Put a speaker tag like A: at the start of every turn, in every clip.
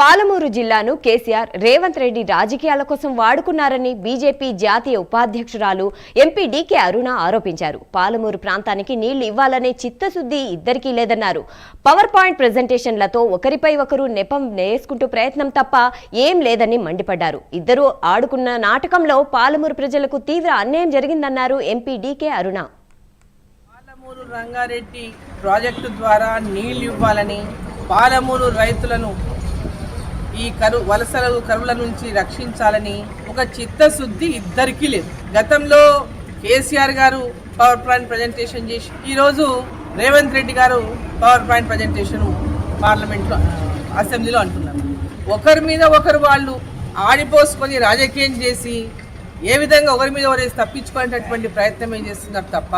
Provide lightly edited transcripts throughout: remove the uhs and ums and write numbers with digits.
A: పాలమూరు జిల్లాను కేసీఆర్ రేవంత్ రెడ్డి రాజకీయాల కోసం వాడుకున్నారని బీజేపీ జాతీయ ఉపాధ్యక్షురాలు ఎంపీ డీకే అరుణ ఆరోపించారు. పాలమూరు ప్రాంతానికి నీళ్లు ఇవ్వాలనే చిత్తశుద్ధి ఇద్దరికీ లేదన్నారు. పవర్ పాయింట్ ప్రెజెంటేషన్లతో ఒకరిపై ఒకరు నెపం నేసుకుంటూ ప్రయత్నం తప్ప ఏం లేదని మండిపడ్డారు. ఇద్దరూ ఆడుకున్న నాటకంలో పాలమూరు ప్రజలకు తీవ్ర అన్యాయం జరిగిందన్నారు ఎంపీ డీకే అరుణ.
B: పాలమూరు రంగారెడ్డి ప్రాజెక్టు ద్వారా నీళ్లు ఇవ్వాలని, పాలమూరు రైతులను ఈ కరువుల నుంచి రక్షించాలని ఒక చిత్తశుద్ధి ఇద్దరికీ లేదు. గతంలో కేసీఆర్ గారు పవర్ పాయింట్ ప్రజెంటేషన్ చేసి, ఈరోజు రేవంత్ రెడ్డి గారు పవర్ పాయింట్ ప్రజెంటేషన్ పార్లమెంట్లో అసెంబ్లీలో అంటున్నారు. ఒకరి మీద ఒకరు వాళ్ళు ఆడిపోసుకొని రాజకీయం చేసి ఏ విధంగా ఒకరి మీద ఒకరు తప్పించుకునేటటువంటి ప్రయత్నం ఏం చేస్తున్నారు తప్ప,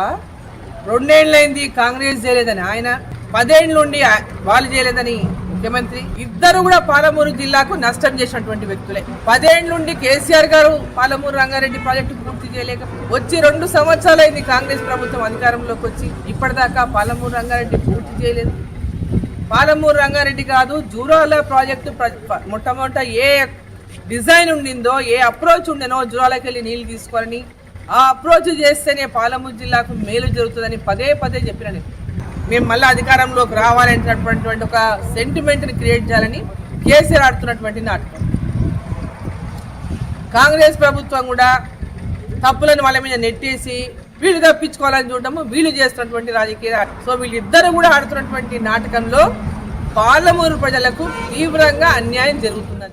B: 2 ఏళ్ళైంది కాంగ్రెస్ చేయలేదని ఆయన, 10 ఏళ్ళ నుండి వాళ్ళు చేయలేదని ముఖ్యమంత్రి, ఇద్దరు కూడా పాలమూరు జిల్లాకు నష్టం చేసినటువంటి వ్యక్తులే. 10 ఏళ్ళ నుండి కేసీఆర్ గారు పాలమూరు రంగారెడ్డి ప్రాజెక్టు పూర్తి చేయలేక వచ్చి 2 సంవత్సరాలైంది కాంగ్రెస్ ప్రభుత్వం అధికారంలోకి వచ్చి, ఇప్పటిదాకా పాలమూరు రంగారెడ్డి పూర్తి చేయలేదు. పాలమూరు రంగారెడ్డి కాదు, జూరాల ప్రాజెక్టు మొట్టమొదట ఏ డిజైన్ ఉండిందో, ఏ అప్రోచ్ ఉండేనో జూరాలకి వెళ్ళి నీళ్లు తీసుకోవాలని, ఆ అప్రోచ్ చేస్తేనే పాలమూరు జిల్లాకు మేలు జరుగుతుందని పదే పదే చెప్పిన మేము మళ్ళీ అధికారంలోకి రావాలనేటటువంటి ఒక సెంటిమెంట్ని క్రియేట్ చేయాలని కేసీఆర్ ఆడుతున్నటువంటి నాటకం. కాంగ్రెస్ ప్రభుత్వం కూడా తప్పులను వాళ్ళ మీద నెట్టేసి వీళ్ళు తప్పించుకోవాలని చూడటము, వీళ్ళు చేస్తున్నటువంటి రాజకీయ. సో వీళ్ళిద్దరూ కూడా ఆడుతున్నటువంటి నాటకంలో పాలమూరు ప్రజలకు తీవ్రంగా అన్యాయం జరుగుతున్నది.